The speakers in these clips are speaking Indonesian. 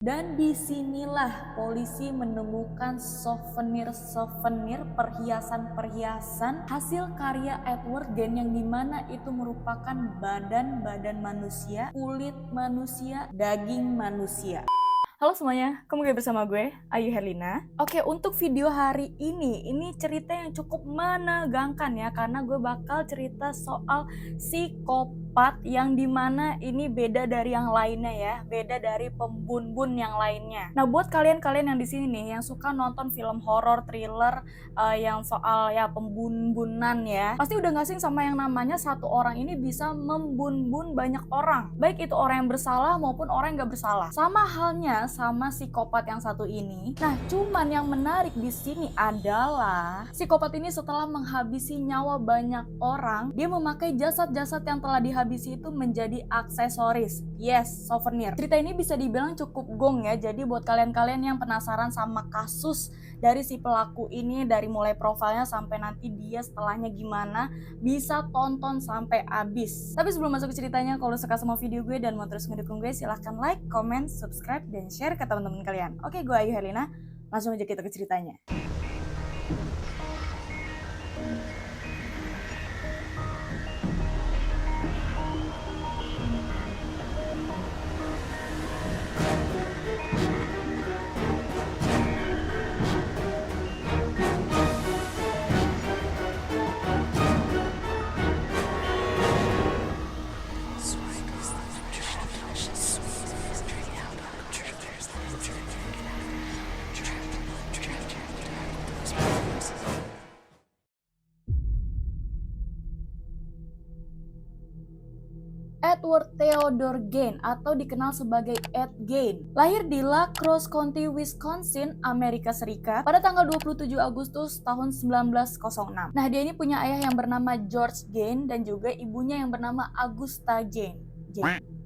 Dan disinilah polisi menemukan souvenir-souvenir, perhiasan-perhiasan hasil karya Edward Gen yang dimana itu merupakan badan-badan manusia, kulit manusia, daging manusia. Halo semuanya, kembali bersama gue, Ayu Herlina. Oke, untuk video hari ini cerita yang cukup menegangkan ya, karena gue bakal cerita soal psikopat yang dimana ini beda dari yang lainnya ya, beda dari pembun-bun yang lainnya. Nah, buat kalian-kalian yang di sini nih, yang suka nonton film horor, thriller, yang soal ya pembun-bunan ya, pasti udah gak asing sama yang namanya satu orang ini bisa membun-bun banyak orang, baik itu orang yang bersalah maupun orang yang gak bersalah. Sama halnya sama psikopat yang satu ini. Nah, cuman yang menarik di sini adalah psikopat ini setelah menghabisi nyawa banyak orang, dia memakai jasad-jasad yang telah dihabisi itu menjadi aksesoris. Yes, souvenir. Cerita ini bisa dibilang cukup gong ya. Jadi buat kalian-kalian yang penasaran sama kasus dari si pelaku ini, dari mulai profilnya sampai nanti dia setelahnya gimana, bisa tonton sampai habis. Tapi sebelum masuk ke ceritanya, kalau suka sama video gue dan mau terus ngedukung gue, silahkan like, comment, subscribe, dan share ke teman-teman kalian. Oke, gue Ayu Herlina, langsung aja kita ke ceritanya. Edward Theodore Gen atau dikenal sebagai Ed Gein lahir di La Crosse County, Wisconsin, Amerika Serikat pada tanggal 27 Agustus tahun 1906. Nah, dia ini punya ayah yang bernama George Gein dan juga ibunya yang bernama Augusta Gein.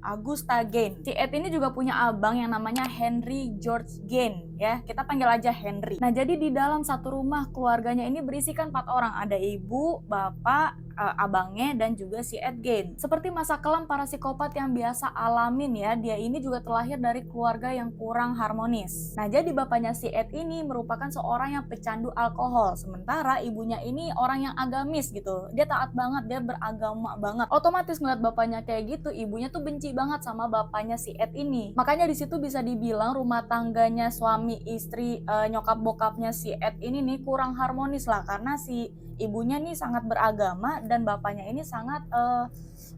Augusta Gein. Si Ed ini juga punya abang yang namanya Henry George Gein ya. Kita panggil aja Henry. Nah, jadi di dalam satu rumah keluarganya ini berisikan 4 orang. Ada ibu, bapak, abangnya, dan juga si Ed Gein. Seperti masa kelam para psikopat yang biasa alamin ya, dia ini juga terlahir dari keluarga yang kurang harmonis. Nah, jadi bapaknya si Ed ini merupakan seorang yang pecandu alkohol, sementara ibunya ini orang yang agamis gitu. Dia taat banget, dia beragama banget. Otomatis ngeliat bapaknya kayak gitu, ibunya tuh benci banget sama bapaknya si Ed ini. Makanya di situ bisa dibilang rumah tangganya suami istri, nyokap bokapnya si Ed ini nih kurang harmonis lah, karena si ibunya nih sangat beragama dan bapaknya ini sangat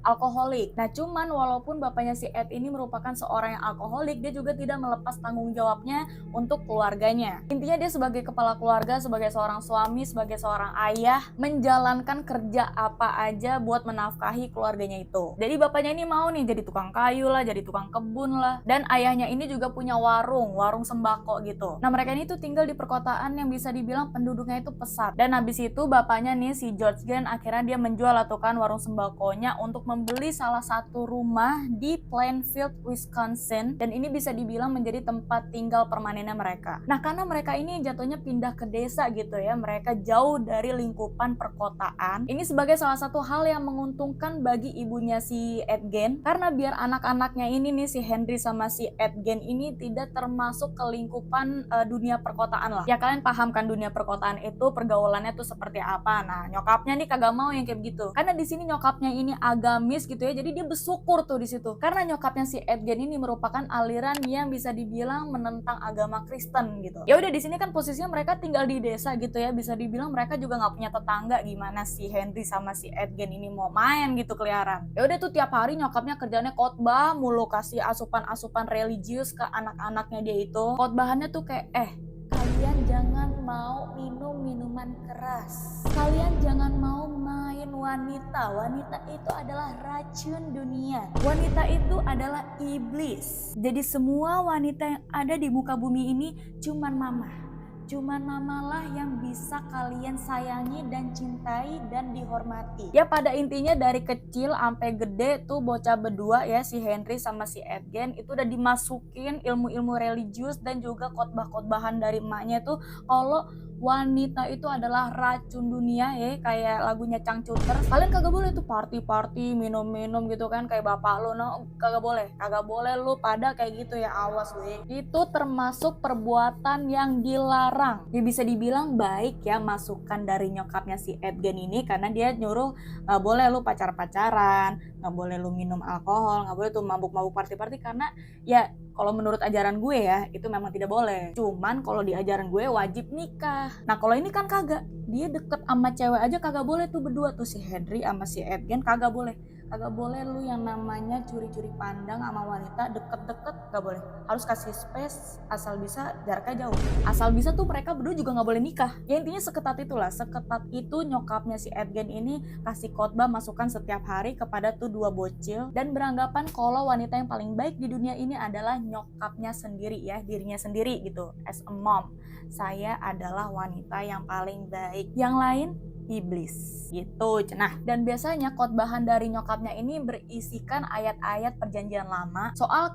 alkoholik. Nah, cuman walaupun bapaknya si Ed ini merupakan seorang yang alkoholik, dia juga tidak melepas tanggung jawabnya untuk keluarganya. Intinya dia sebagai kepala keluarga, sebagai seorang suami, sebagai seorang ayah, menjalankan kerja apa aja buat menafkahi keluarganya itu. Jadi bapaknya ini mau nih jadi tukang kayu lah, jadi tukang kebun lah, dan ayahnya ini juga punya warung sembako gitu. Nah, mereka ini tuh tinggal di perkotaan yang bisa dibilang penduduknya itu pesat. Dan habis itu bapaknya nih si George Gen akhirnya dia menjual atau kan warung sembakonya untuk membeli salah satu rumah di Plainfield, Wisconsin, dan ini bisa dibilang menjadi tempat tinggal permanennya mereka. Nah, karena mereka ini jatuhnya pindah ke desa gitu ya, mereka jauh dari lingkupan perkotaan. Ini sebagai salah satu hal yang menguntungkan bagi ibunya si Ed Gein, karena biar anak-anaknya ini nih si Henry sama si Ed Gein ini tidak termasuk ke lingkupan dunia perkotaan lah. Ya kalian paham kan dunia perkotaan itu pergaulannya tuh seperti apa. Nah, nyokapnya nih kagak mau yang kayak begitu. Karena di sini nyokapnya ini agamis gitu ya. Jadi dia bersyukur tuh di situ. Karena nyokapnya si Ed Gein ini merupakan aliran yang bisa dibilang menentang agama Kristen gitu. Ya udah di sini kan posisinya mereka tinggal di desa gitu ya. Bisa dibilang mereka juga nggak punya tetangga, gimana si Henry sama si Ed Gein ini mau main gitu keliaran. Ya udah tuh tiap hari nyokapnya kerjanya khotbah mulu, kasih asupan-asupan religius ke anak-anaknya dia itu. Khotbahannya tuh kayak kalian jangan mau minum minuman keras. Kalian jangan mau main wanita. Wanita itu adalah racun dunia. Wanita itu adalah iblis. Jadi semua wanita yang ada di muka bumi ini cuman mama. Cuman mamalah yang bisa kalian sayangi dan cintai dan dihormati. Ya pada intinya dari kecil sampai gede tuh bocah berdua ya, si Henry sama si Ed Gein itu udah dimasukin ilmu-ilmu religius dan juga khotbah-khotbahan dari emaknya tuh kalau wanita itu adalah racun dunia ya, kayak lagunya Changcuter. Kalian kagak boleh tuh party-party, minum-minum gitu kan kayak bapak lo, no, kagak boleh lu pada kayak gitu ya, awas weh. Itu termasuk perbuatan yang dilarang. Ya bisa dibilang baik ya masukan dari nyokapnya si Edgen ini, karena dia nyuruh nggak boleh lu pacar-pacaran, nggak boleh lu minum alkohol, nggak boleh tuh mabuk-mabuk party-party, karena ya kalau menurut ajaran gue ya itu memang tidak boleh. Cuman kalau di ajaran gue wajib nikah. Nah kalau ini kan kagak, dia deket sama cewek aja kagak boleh tuh berdua tuh, si Henry sama si Edgen kagak boleh. Kagak boleh lu yang namanya curi-curi pandang sama wanita, deket-deket gak boleh. Harus kasih space, asal bisa jaraknya jauh. Asal bisa tuh mereka berdua juga gak boleh nikah. Ya intinya seketat itulah, seketat itu nyokapnya si Edgen ini kasih khotbah masukan setiap hari kepada tuh dua bocil, dan beranggapan kalau wanita yang paling baik di dunia ini adalah nyokapnya sendiri ya, dirinya sendiri gitu. As a mom, saya adalah wanita yang paling baik. Yang lain iblis gitu. Nah, dan biasanya khotbahan dari nyokapnya ini berisikan ayat-ayat perjanjian lama soal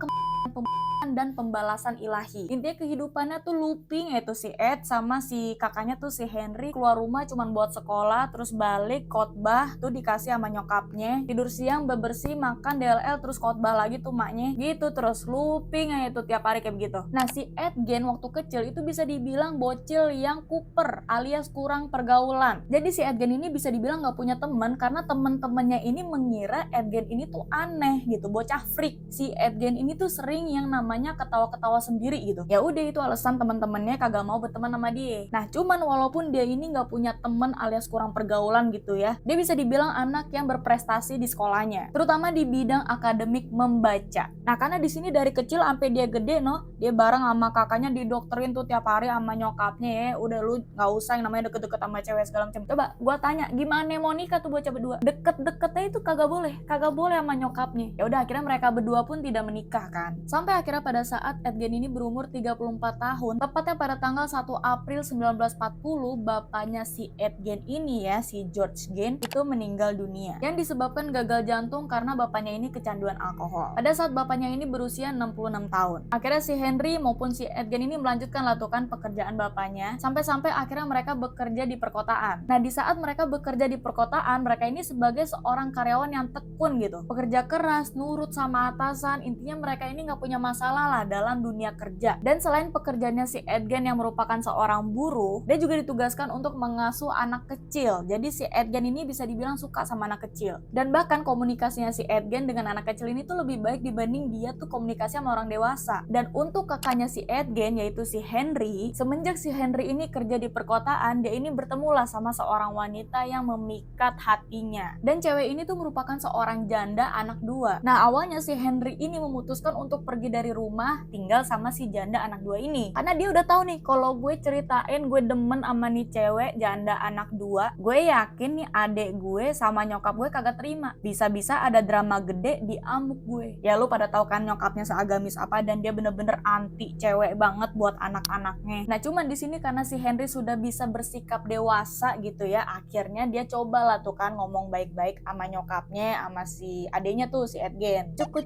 dan pembalasan ilahi. Intinya kehidupannya tuh looping, yaitu si Ed sama si kakaknya tuh si Henry keluar rumah cuman buat sekolah, terus balik khotbah tuh dikasih sama nyokapnya, tidur siang, bebersih, makan, DLL, terus khotbah lagi tuh maknya, gitu terus looping aja tuh tiap hari kayak begitu. Nah si Edgen waktu kecil itu bisa dibilang bocil yang kuper alias kurang pergaulan. Jadi si Edgen ini bisa dibilang nggak punya teman karena teman-temannya ini mengira Edgen ini tuh aneh gitu, bocah freak. Si Edgen ini tuh sering yang namanya ketawa-ketawa sendiri gitu. Ya udah itu alasan teman-temannya kagak mau berteman sama dia. Nah cuman walaupun dia ini nggak punya teman alias kurang pergaulan gitu ya, dia bisa dibilang anak yang berprestasi di sekolahnya, terutama di bidang akademik membaca. Nah karena di sini dari kecil sampai dia gede dia bareng sama kakaknya didokterin tuh tiap hari sama nyokapnya ya, udah lu nggak usah yang namanya deket-deket sama cewek segala macam. Coba gua tanya gimana mau nikah tuh bocah berdua, deket-deketnya itu kagak boleh sama nyokapnya. Ya udah akhirnya mereka berdua pun tidak menikah kan. Sampai akhirnya pada saat Edgen ini berumur 34 tahun, tepatnya pada tanggal 1 April 1940, bapaknya si Edgen ini ya, si George Gen, itu meninggal dunia yang disebabkan gagal jantung karena bapaknya ini kecanduan alkohol. Pada saat bapaknya ini berusia 66 tahun. Akhirnya si Henry maupun si Edgen ini melanjutkan lakukan pekerjaan bapaknya sampai akhirnya mereka bekerja di perkotaan. Nah di saat mereka bekerja di perkotaan, mereka ini sebagai seorang karyawan yang tekun gitu, pekerja keras, nurut sama atasan. Intinya mereka ini nggak punya masalah lah dalam dunia kerja. Dan selain pekerjaannya si Edgen yang merupakan seorang buruh, dia juga ditugaskan untuk mengasuh anak kecil. Jadi si Edgen ini bisa dibilang suka sama anak kecil. Dan bahkan komunikasinya si Edgen dengan anak kecil ini tuh lebih baik dibanding dia tuh komunikasi sama orang dewasa. Dan untuk kakaknya si Edgen yaitu si Henry, semenjak si Henry ini kerja di perkotaan, dia ini bertemulah sama seorang wanita yang memikat hatinya. Dan cewek ini tuh merupakan seorang janda anak dua. Nah awalnya si Henry ini memutuskan untuk pergi dari rumah tinggal sama si janda anak dua ini, karena dia udah tahu nih kalau gue ceritain gue demen sama nih cewek janda anak dua, gue yakin nih adek gue sama nyokap gue kagak terima, bisa-bisa ada drama gede di amuk gue. Ya lu pada tahu kan nyokapnya seagamis apa, dan dia bener-bener anti cewek banget buat anak-anaknya. Nah cuman di sini karena si Henry sudah bisa bersikap dewasa gitu ya, akhirnya dia coba lah tuh kan ngomong baik-baik sama nyokapnya, sama si adenya tuh si Edgen. Cuk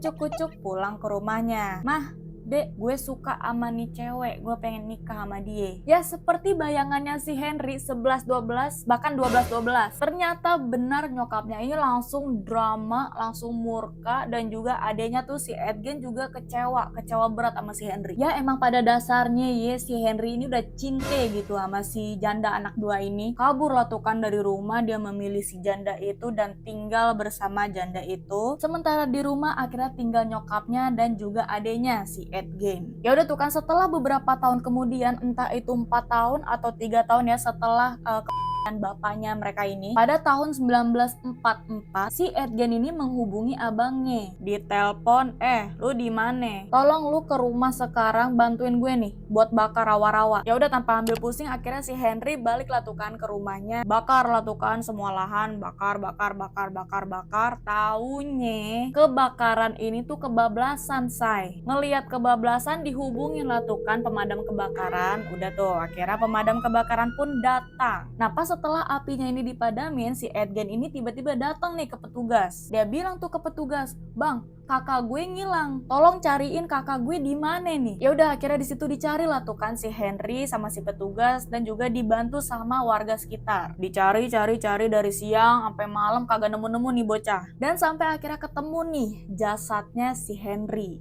pulang ke rumahnya. Mah, Dek, gue suka sama nih cewek, gue pengen nikah sama dia. Ya seperti bayangannya si Henry 11-12, bahkan 12-12. Ternyata benar nyokapnya ini langsung drama, langsung murka, dan juga adanya tuh si Edgen juga kecewa berat sama si Henry. Ya emang pada dasarnya ya si Henry ini udah cinta gitu sama si janda anak dua ini. Kabur lah tuh kan dari rumah, dia memilih si janda itu dan tinggal bersama janda itu. Sementara di rumah akhirnya tinggal nyokapnya dan juga adenya si Edgen. Ya udah tuh kan setelah beberapa tahun kemudian, entah itu 4 tahun atau 3 tahun ya setelah bapaknya mereka ini, pada tahun 1944 si Edgen ini menghubungi abangnya, ditelepon, lu di mana? Tolong lu ke rumah sekarang bantuin gue nih buat bakar rawa-rawa. Ya udah tanpa ambil pusing akhirnya si Henry balik lah tuh kan ke rumahnya, bakar lah tuh kan semua lahan, bakar. Taunya kebakaran ini tuh kebablasan say. Ngelihat kebablasan dihubungin lah tuh kan pemadam kebakaran. Udah tuh akhirnya pemadam kebakaran pun datang. Nah pas setelah apinya ini dipadamin, si Edgen ini tiba-tiba datang nih ke petugas. Dia bilang tuh ke petugas, "Bang, kakak gue ngilang, tolong cariin kakak gue di mana nih. Ya udah, akhirnya di situ dicari lah tuh kan si Henry sama si petugas, dan juga dibantu sama warga sekitar. Dicari dari siang sampai malam kagak nemu-nemu nih bocah. Dan sampai akhirnya ketemu nih jasadnya si Henry.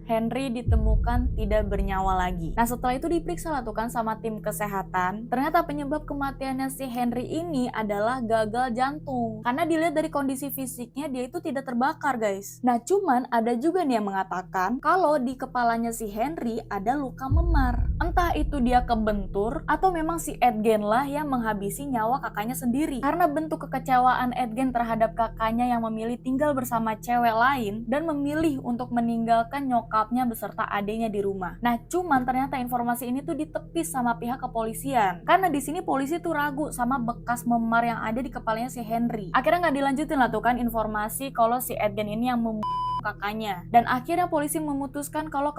Henry ditemukan tidak bernyawa lagi. Nah, setelah itu diperiksa lah tuh kan sama tim kesehatan. Ternyata penyebab kematiannya si Henry ini adalah gagal jantung. Karena dilihat dari kondisi fisiknya dia itu tidak terbakar, guys. Nah, cuman ada juga nih yang mengatakan kalau di kepalanya si Henry ada luka memar. Entah itu dia kebentur atau memang si Edgen lah yang menghabisi nyawa kakaknya sendiri. Karena bentuk kekecewaan Edgen terhadap kakaknya yang memilih tinggal bersama cewek lain dan memilih untuk meninggalkan nyokapnya beserta adenya di rumah. Nah, cuman ternyata informasi ini tuh ditepis sama pihak kepolisian. Karena di sini polisi tuh ragu sama bekas memar yang ada di kepalanya si Henry. Akhirnya nggak dilanjutin lah tuh kan informasi kalau si Edgen ini yang membunuh kakaknya. Dan akhirnya polisi memutuskan kalau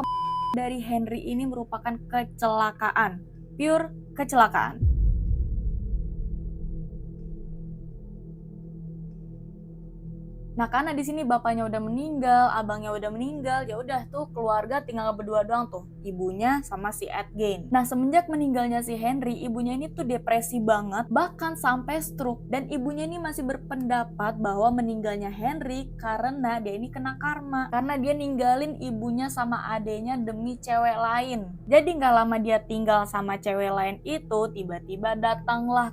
dari Henry ini merupakan kecelakaan. Pure kecelakaan. Nah, karena di sini bapaknya udah meninggal, abangnya udah meninggal, ya udah tuh keluarga tinggal berdua doang tuh, ibunya sama si Edgen. Nah, semenjak meninggalnya si Henry, ibunya ini tuh depresi banget, bahkan sampai stroke. Dan ibunya ini masih berpendapat bahwa meninggalnya Henry karena dia ini kena karma, karena dia ninggalin ibunya sama adenya demi cewek lain. Jadi nggak lama dia tinggal sama cewek lain itu, tiba-tiba datanglah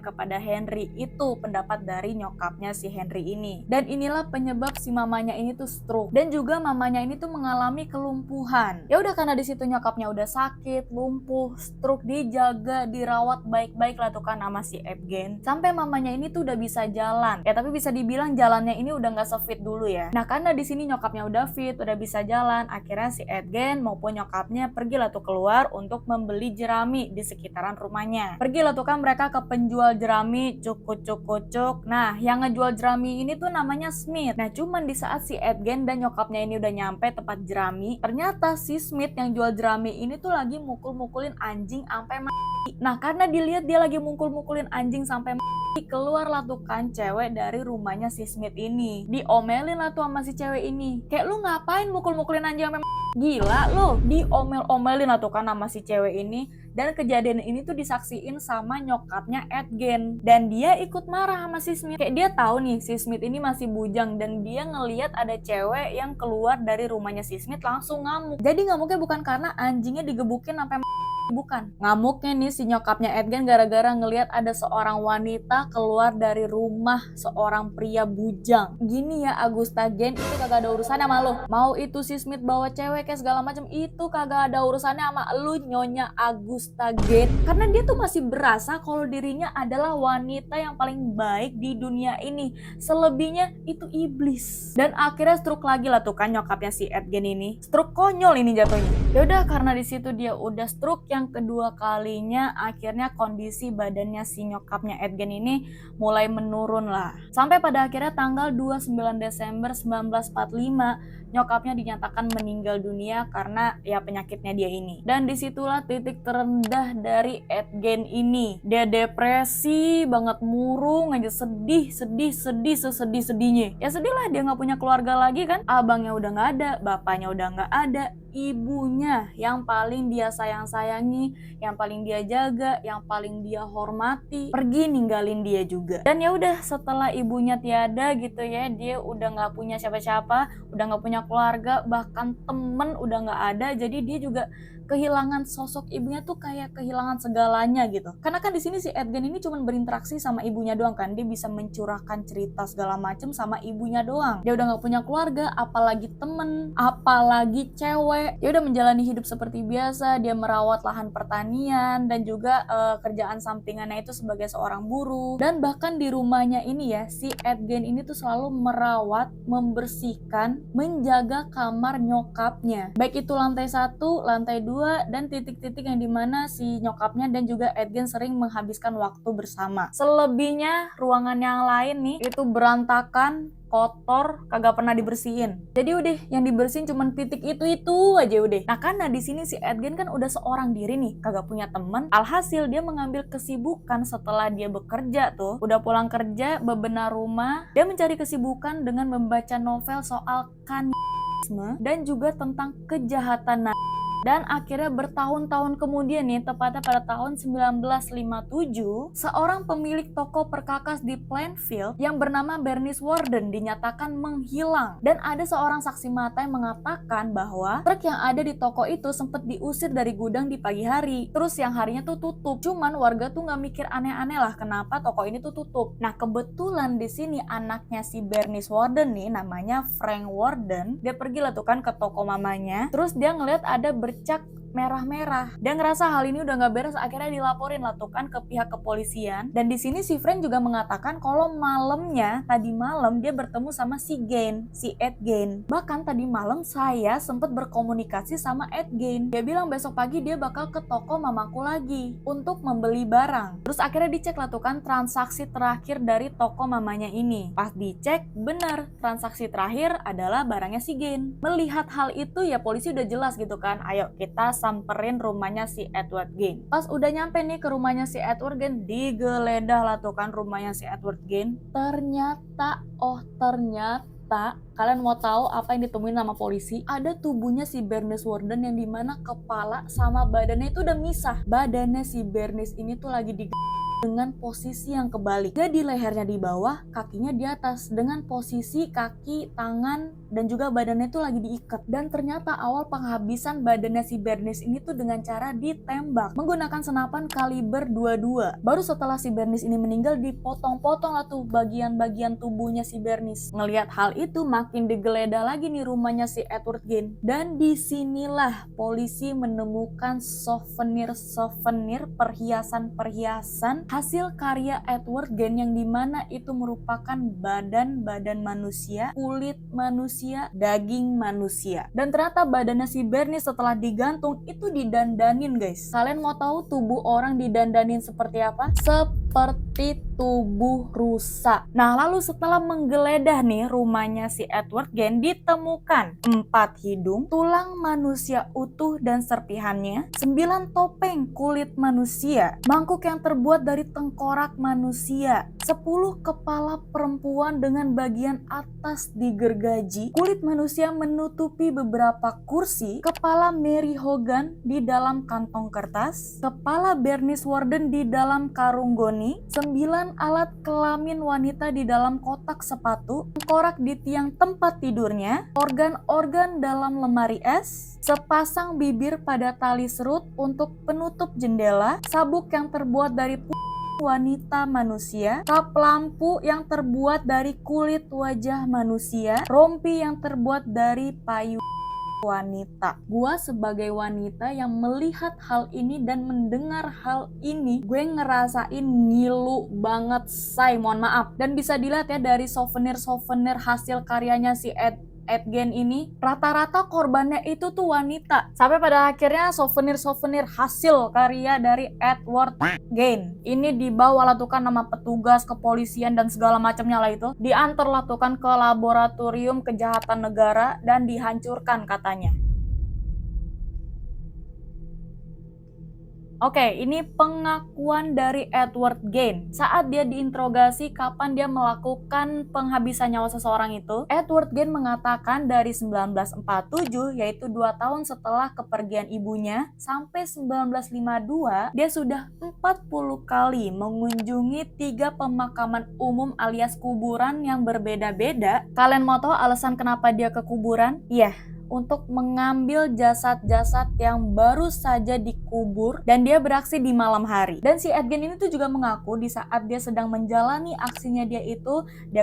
kepada Henry. Itu pendapat dari nyokapnya si Henry ini. Dan inilah penyebab si mamanya ini tuh stroke. Dan juga mamanya ini tuh mengalami kelumpuhan. Ya udah, karena di situ nyokapnya udah sakit, lumpuh, stroke, dijaga, dirawat baik-baik lah tuh kan sama si Edgen. Sampai mamanya ini tuh udah bisa jalan. Ya tapi bisa dibilang jalannya ini udah nggak se-fit dulu ya. Nah, karena di sini nyokapnya udah fit, udah bisa jalan, akhirnya si Edgen maupun nyokapnya pergilah tuh keluar untuk membeli jerami di sekitaran rumahnya. Pergilah tuh kan mereka ke penjual jerami, cuk. Nah, yang ngejual jerami ini tuh namanya Smith. Nah, cuman di saat si Edgen dan nyokapnya ini udah nyampe tempat jerami, ternyata si Smith yang jual jerami ini tuh lagi mukul-mukulin anjing sampai mati. Nah, karena dilihat dia lagi mukul-mukulin anjing sampai mati, keluarlah tuh kan cewek dari rumahnya si Smith ini. Diomelin lah tuh sama si cewek ini. Kayak, lu ngapain mukul-mukulin anjing sampai mati? Gila lu, diomel-omelin lah tuh kan sama si cewek ini. Dan kejadian ini tuh disaksiin sama nyokapnya Edgen. Dan dia ikut marah sama si Smith. Kayak dia tahu nih si Smith ini masih bujang. Dan dia ngeliat ada cewek yang keluar dari rumahnya si Smith langsung ngamuk. Jadi ngamuknya bukan karena anjingnya digebukin sampai bukan. Ngamuknya nih si nyokapnya Edgen gara-gara ngelihat ada seorang wanita keluar dari rumah seorang pria bujang. Gini ya Agusta Gen, itu kagak ada urusannya sama lo. Mau itu si Smith bawa cewek kayak segala macam, itu kagak ada urusannya sama lu Nyonya Agusta Gen. Karena dia tuh masih berasa kalau dirinya adalah wanita yang paling baik di dunia ini. Selebihnya itu iblis. Dan akhirnya stroke lagi lah tuh kan nyokapnya si Edgen ini. Stroke konyol ini jatuhnya. Yaudah, karena di situ dia udah stroke yang kedua kalinya, akhirnya kondisi badannya si nyokapnya Edgen ini mulai menurun lah. Sampai pada akhirnya tanggal 29 Desember 1945 nyokapnya dinyatakan meninggal dunia karena ya penyakitnya dia ini. Dan disitulah titik terendah dari Edgen ini. Dia depresi banget, murung aja, sedih sesedih-sedihnya. Ya sedih lah, dia nggak punya keluarga lagi kan. Abangnya udah nggak ada, bapaknya udah nggak ada, ibunya yang paling dia sayang-sayangi, yang paling dia jaga, yang paling dia hormati, pergi ninggalin dia juga. Dan ya udah, setelah ibunya tiada gitu ya, dia udah nggak punya siapa-siapa, udah nggak punya keluarga, bahkan temen udah nggak ada. Jadi dia juga kehilangan sosok ibunya tuh kayak kehilangan segalanya gitu. Karena kan di sini si Edgen ini cuma berinteraksi sama ibunya doang kan, dia bisa mencurahkan cerita segala macem sama ibunya doang. Dia udah nggak punya keluarga, apalagi temen, apalagi cewek. Dia udah menjalani hidup seperti biasa, dia merawat lahan pertanian dan juga kerjaan sampingannya itu sebagai seorang buruh. Dan bahkan di rumahnya ini ya, si Edgen ini tuh selalu merawat, membersihkan, menjaga kamar nyokapnya. Baik itu lantai 1, lantai 2, dan titik-titik yang dimana si nyokapnya dan juga Edgen sering menghabiskan waktu bersama. Selebihnya ruangan yang lain nih itu berantakan, kotor, kagak pernah dibersihin. Jadi udah yang dibersihin cuman titik itu aja udah. Nah karena di sini si Ed Gein kan udah seorang diri nih, kagak punya temen. Alhasil dia mengambil kesibukan setelah dia bekerja tuh, udah pulang kerja, bebenah rumah, dia mencari kesibukan dengan membaca novel soal kanisme dan juga tentang kejahatan. Dan akhirnya bertahun-tahun kemudian nih, tepatnya pada tahun 1957, seorang pemilik toko perkakas di Plainfield yang bernama Bernice Worden dinyatakan menghilang. Dan ada seorang saksi mata yang mengatakan bahwa truk yang ada di toko itu sempat diusir dari gudang di pagi hari. Terus yang harinya tuh tutup. Cuman warga tuh nggak mikir aneh-aneh lah kenapa toko ini tuh tutup. Nah kebetulan di sini anaknya si Bernice Worden nih, namanya Frank Worden, dia pergi lah tuh kan ke toko mamanya. Terus dia ngeliat ada bercak merah-merah. Dia ngerasa hal ini udah nggak beres, akhirnya dilaporin lah tuh kan ke pihak kepolisian. Dan di sini si Frank juga mengatakan kalau tadi malam dia bertemu sama si Ed Gein. Bahkan tadi malam saya sempat berkomunikasi sama Ed Gein. Dia bilang besok pagi dia bakal ke toko mamaku lagi untuk membeli barang. Terus akhirnya dicek lah tuh kan transaksi terakhir dari toko mamanya ini. Pas dicek, bener transaksi terakhir adalah barangnya si Gein. Melihat hal itu ya polisi udah jelas gitu kan, ayo kita samperin rumahnya si Edward Gein. Pas udah nyampe nih ke rumahnya si Edward Gein, digeledah lah tuh kan rumahnya si Edward Gein. Ternyata kalian mau tahu apa yang ditemuin sama polisi? Ada tubuhnya si Bernice Worden yang dimana kepala sama badannya itu udah misah. Badannya si Bernice ini tuh lagi dengan posisi yang kebalik. Jadi lehernya di bawah, kakinya di atas, dengan posisi kaki, tangan, dan juga badannya itu lagi diikat. Dan ternyata awal penghabisan badannya si Bernice ini tuh dengan cara ditembak menggunakan senapan kaliber 22. Baru setelah si Bernice ini meninggal, dipotong-potong lah tuh bagian-bagian tubuhnya si Bernice. Ngelihat hal itu makin digeledah lagi nih rumahnya si Edward Gein. Dan disinilah polisi menemukan souvenir perhiasan hasil karya Edward Gein yang dimana itu merupakan badan manusia, kulit manusia, daging manusia. Dan ternyata badannya si Bernice setelah digantung itu didandanin guys. Kalian mau tahu tubuh orang didandanin seperti apa? Seperti tubuh rusa. Nah lalu setelah menggeledah nih rumahnya si Edward Gein, ditemukan 4 hidung, tulang manusia utuh dan serpihannya, 9 topeng kulit manusia, mangkuk yang terbuat dari tengkorak manusia, 10 kepala perempuan dengan bagian atas digergaji, kulit manusia menutupi beberapa kursi, kepala Mary Hogan di dalam kantong kertas, kepala Bernice Worden di dalam karung goni, 9 alat kelamin wanita di dalam kotak sepatu, tengkorak di tiang tempat tidurnya, organ-organ dalam lemari es, sepasang bibir pada tali serut untuk penutup jendela, sabuk yang terbuat dari wanita manusia, kap lampu yang terbuat dari kulit wajah manusia, rompi yang terbuat dari payung wanita. Gua sebagai wanita yang melihat hal ini dan mendengar hal ini, gue ngerasain ngilu banget say, mohon maaf. Dan bisa dilihat ya dari souvenir hasil karyanya si Ed Gein ini, rata-rata korbannya itu tuh wanita. Sampai pada akhirnya souvenir hasil karya dari Edward Gein ini dibawa lah tuh kan nama petugas kepolisian dan segala macamnya lah itu, diantar lah tuh kan ke laboratorium kejahatan negara dan dihancurkan katanya. Oke, ini pengakuan dari Edward Gein saat dia diinterogasi kapan dia melakukan penghabisan nyawa seseorang itu. Edward Gein mengatakan dari 1947, yaitu 2 tahun setelah kepergian ibunya, sampai 1952 dia sudah 40 kali mengunjungi 3 pemakaman umum alias kuburan yang berbeda-beda. Kalian mau tahu alasan kenapa dia ke kuburan? Iya, untuk mengambil jasad-jasad yang baru saja dikubur, dan dia beraksi di malam hari. Dan si Ed Gein ini tuh juga mengaku di saat dia sedang menjalani aksinya dia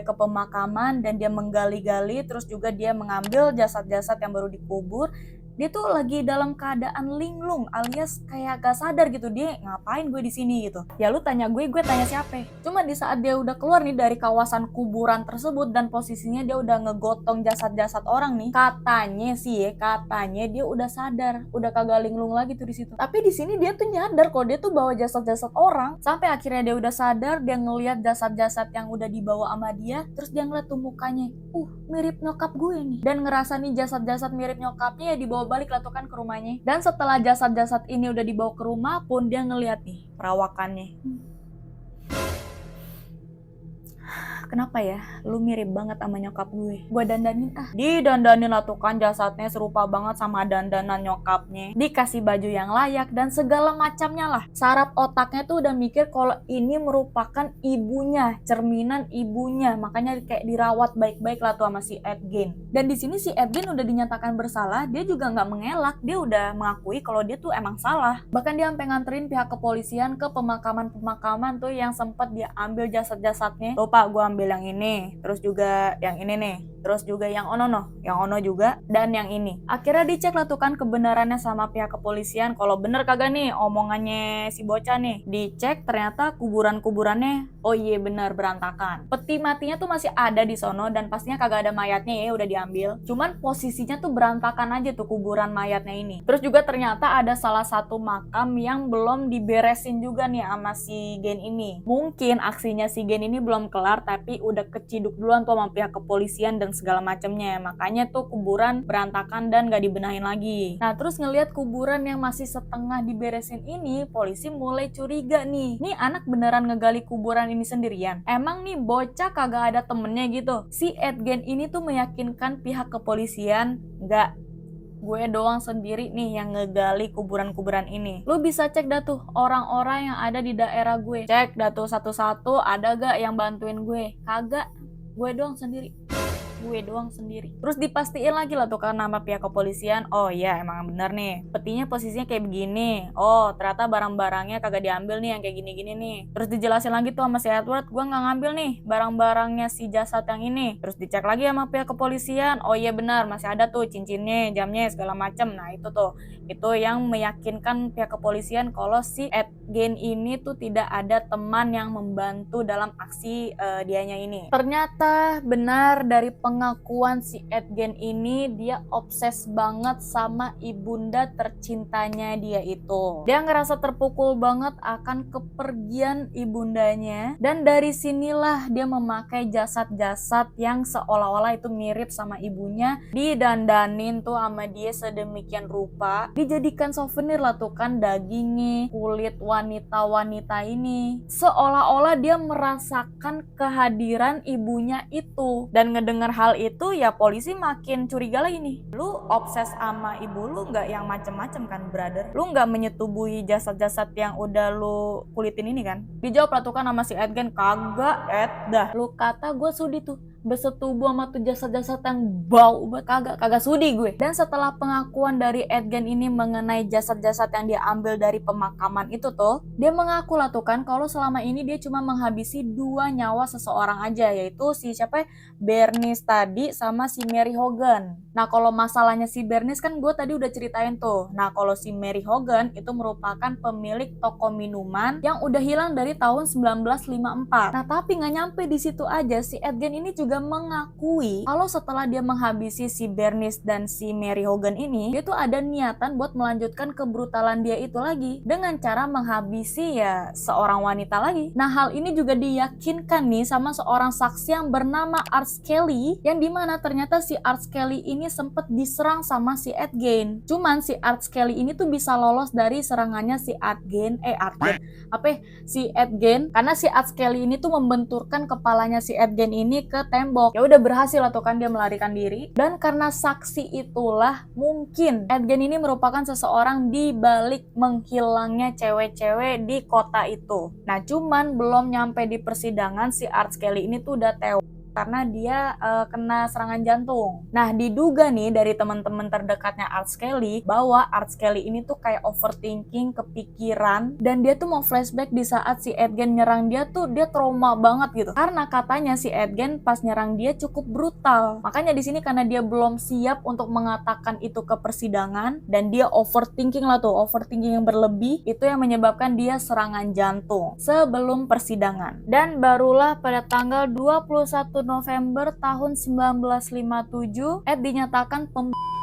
ke pemakaman dan dia menggali-gali, terus juga dia mengambil jasad-jasad yang baru dikubur. Dia tuh lagi dalam keadaan linglung alias kayak gak sadar gitu, dia ngapain gue di sini gitu. Ya lu tanya gue tanya siapa? Cuma di saat dia udah keluar nih dari kawasan kuburan tersebut dan posisinya dia udah ngegotong jasad-jasad orang nih, katanya dia udah sadar, udah kagak linglung lagi tuh di situ. Tapi di sini dia tuh nyadar kalau dia tuh bawa jasad-jasad orang, sampai akhirnya dia udah sadar, dia ngelihat jasad-jasad yang udah dibawa sama dia, terus dia ngeliat tuh mukanya, mirip nyokap gue nih, dan ngerasa nih jasad-jasad mirip nyokapnya ya dibawa balik lah tuh kan ke rumahnya. Dan setelah jasad-jasad ini udah dibawa ke rumah pun dia ngeliat nih perawakannya. Kenapa ya? Lu mirip banget sama nyokap gue. Gue dandanin Didandanin lah tuh kan jasadnya serupa banget sama dandanan nyokapnya. Dikasih baju yang layak dan segala macamnya lah. Saraf otaknya tuh udah mikir kalau ini merupakan ibunya, cerminan ibunya. Makanya kayak dirawat baik-baik lah tuh sama si Ed Gein. Dan di sini si Ed Gein udah dinyatakan bersalah, dia juga nggak mengelak. Dia udah mengakui kalau dia tuh emang salah. Bahkan dia sampai nganterin pihak kepolisian ke pemakaman-pemakaman tuh yang sempat dia ambil jasad-jasadnya. Tuh Pak, gue ambil yang ini, terus juga yang ini nih, terus juga yang ono juga, dan yang ini. Akhirnya dicek lah tuh kan kebenarannya sama pihak kepolisian, kalau bener kagak nih omongannya si bocah nih. Dicek ternyata kuburannya, oh iya bener berantakan. Peti matinya tuh masih ada di sono dan pastinya kagak ada mayatnya ya, udah diambil. Cuman posisinya tuh berantakan aja tuh kuburan mayatnya ini. Terus juga ternyata ada salah satu makam yang belum diberesin juga nih sama si Gein ini. Mungkin aksinya si Gein ini belum kelar, tapi udah keciduk duluan tuh sama pihak kepolisian dan segala macamnya. Makanya tuh kuburan berantakan dan gak dibenahin lagi. Nah terus ngelihat kuburan yang masih setengah diberesin ini, polisi mulai curiga nih. Nih anak beneran ngegali kuburan ini sendirian? Emang nih bocah kagak ada temennya gitu? Si Ed Gein ini tuh meyakinkan pihak kepolisian, gak, gue doang sendiri nih yang ngegali kuburan-kuburan ini. Lu bisa cek dah tuh orang-orang yang ada di daerah gue. Cek dah tuh satu-satu, ada gak yang bantuin gue? Kagak, gue doang sendiri. Terus dipastiin lagi lah tuh kan nama pihak kepolisian, oh iya emang bener nih, petinya posisinya kayak begini, oh ternyata barang-barangnya kagak diambil nih yang kayak gini-gini nih. Terus dijelasin lagi tuh sama si Edward, gue nggak ngambil nih barang-barangnya si jasad yang ini. Terus dicek lagi sama pihak kepolisian, oh iya benar masih ada tuh cincinnya, jamnya segala macem. Nah itu yang meyakinkan pihak kepolisian kalau si Ed Gein ini tuh tidak ada teman yang membantu dalam aksi dianya ini. Ternyata benar dari pengakuan si Ed Gein ini, dia obses banget sama ibunda tercintanya dia itu. Dia ngerasa terpukul banget akan kepergian ibundanya, dan dari sinilah dia memakai jasad-jasad yang seolah-olah itu mirip sama ibunya, didandanin tuh sama dia sedemikian rupa, dijadikan souvenir lah tuh kan dagingnya, kulit wanita-wanita ini, seolah-olah dia merasakan kehadiran ibunya itu. Dan ngedengar hal itu ya polisi makin curiga lagi nih. Lu obses sama ibu lu nggak yang macem-macem kan brother? Lu nggak menyetubuhi jasad-jasad yang udah lu kulitin ini kan? Dijawab lah tuh kan sama si Ed Gein, kagak Ed, dah lu kata gue sudi tuh bersetubuh sama tuh jasad-jasad yang bau banget, kagak sudi gue. Dan setelah pengakuan dari Ed Gein ini mengenai jasad-jasad yang dia ambil dari pemakaman itu tuh, dia mengaku lah tuh kan kalau selama ini dia cuma menghabisi 2 nyawa seseorang aja, yaitu si Bernice tadi sama si Mary Hogan. Nah kalau masalahnya si Bernice kan gue tadi udah ceritain tuh. Nah kalau si Mary Hogan itu merupakan pemilik toko minuman yang udah hilang dari tahun 1954. Nah tapi nggak nyampe di situ aja, si Ed Gein ini juga mengakui kalau setelah dia menghabisi si Bernice dan si Mary Hogan ini, dia tuh ada niatan buat melanjutkan kebrutalan dia itu lagi dengan cara menghabisi ya seorang wanita lagi. Nah hal ini juga diyakinkan nih sama seorang saksi yang bernama Art Skelly, yang dimana ternyata si Art Skelly ini sempet diserang sama si Ed Gein. Cuman si Art Skelly ini tuh bisa lolos dari serangannya si Ed Gein karena si Art Skelly ini tuh membenturkan kepalanya si Ed Gein ini ke tembok. Ya udah berhasil atau kan dia melarikan diri. Dan karena saksi itulah mungkin Ed Gein ini merupakan seseorang di balik menghilangnya cewek-cewek di kota itu. Nah cuman belum nyampe di persidangan si Art Skelly ini tuh udah tewas. karena dia kena serangan jantung. Nah, diduga nih dari teman-teman terdekatnya Art Skelly bahwa Art Skelly ini tuh kayak overthinking, kepikiran, dan dia tuh mau flashback di saat si Ed Gein nyerang dia tuh dia trauma banget gitu. Karena katanya si Ed Gein pas nyerang dia cukup brutal. Makanya di sini karena dia belum siap untuk mengatakan itu ke persidangan dan dia overthinking lah tuh, overthinking yang berlebih itu yang menyebabkan dia serangan jantung sebelum persidangan. Dan barulah pada tanggal 21 November tahun 1957, Ed dinyatakan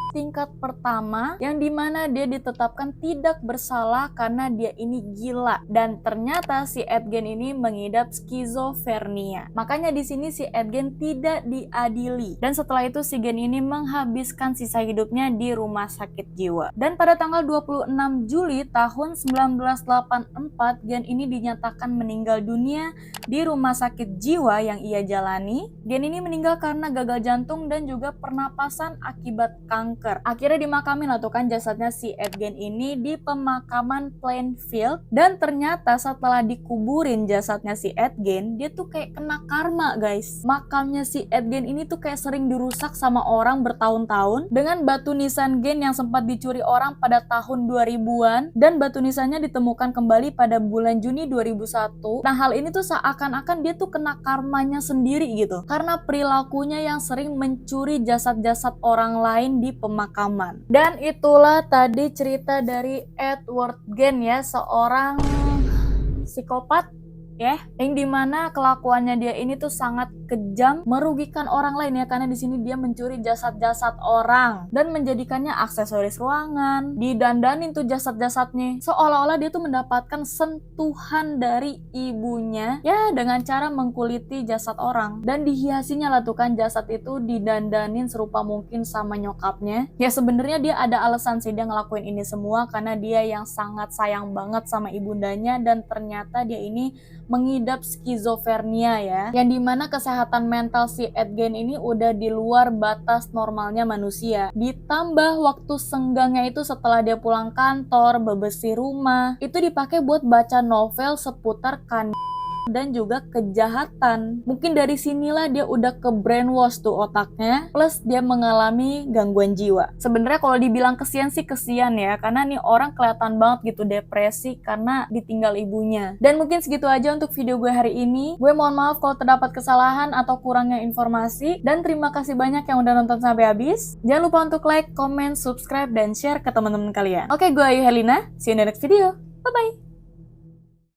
tingkat pertama yang dimana dia ditetapkan tidak bersalah karena dia ini gila, dan ternyata si Ed Gein ini mengidap skizofrenia. Makanya di sini si Ed Gein tidak diadili, dan setelah itu si Gein ini menghabiskan sisa hidupnya di rumah sakit jiwa. Dan pada tanggal 26 Juli tahun 1984 Gein ini dinyatakan meninggal dunia di rumah sakit jiwa yang ia jalani. Gein ini meninggal karena gagal jantung dan juga pernapasan akibat kanker. Akhirnya dimakamin lah tuh kan jasadnya si Ed Gein ini di pemakaman Plainfield, dan ternyata setelah dikuburin jasadnya si Ed Gein, dia tuh kayak kena karma guys. Makamnya si Ed Gein ini tuh kayak sering dirusak sama orang bertahun-tahun dengan batu nisan Gein yang sempat dicuri orang pada tahun 2000-an, dan batu nisannya ditemukan kembali pada bulan Juni 2001. Nah, hal ini tuh seakan-akan dia tuh kena karmanya sendiri gitu, karena perilakunya yang sering mencuri jasad-jasad orang lain di pemakaman. Dan itulah tadi cerita dari Edward Gein ya, seorang psikopat ya, yang dimana kelakuannya dia ini tuh sangat kejam, merugikan orang lain ya, karena di sini dia mencuri jasad-jasad orang dan menjadikannya aksesoris ruangan, didandanin tuh jasad-jasadnya, seolah-olah dia tuh mendapatkan sentuhan dari ibunya ya dengan cara mengkuliti jasad orang, dan dihiasinya lah tuh kan jasad itu didandanin serupa mungkin sama nyokapnya. Ya sebenarnya dia ada alasan sih dia ngelakuin ini semua karena dia yang sangat sayang banget sama ibundanya, dan ternyata dia ini mengidap skizofrenia ya, yang dimana kesehatan mental si Ed Gein ini udah di luar batas normalnya manusia. Ditambah waktu senggangnya itu setelah dia pulang kantor, bebersih rumah, itu dipakai buat baca novel seputar dan juga kejahatan. Mungkin dari sinilah dia udah ke brainwash tuh otaknya, plus dia mengalami gangguan jiwa. Sebenarnya kalau dibilang kesian sih kesian ya, karena nih orang kelihatan banget gitu depresi karena ditinggal ibunya. Dan mungkin segitu aja untuk video gue hari ini. Gue mohon maaf kalau terdapat kesalahan atau kurangnya informasi, dan terima kasih banyak yang udah nonton sampai habis. Jangan lupa untuk like, comment, subscribe, dan share ke teman-teman kalian. Oke, gue Ayu Helina, see you in the next video. Bye-bye!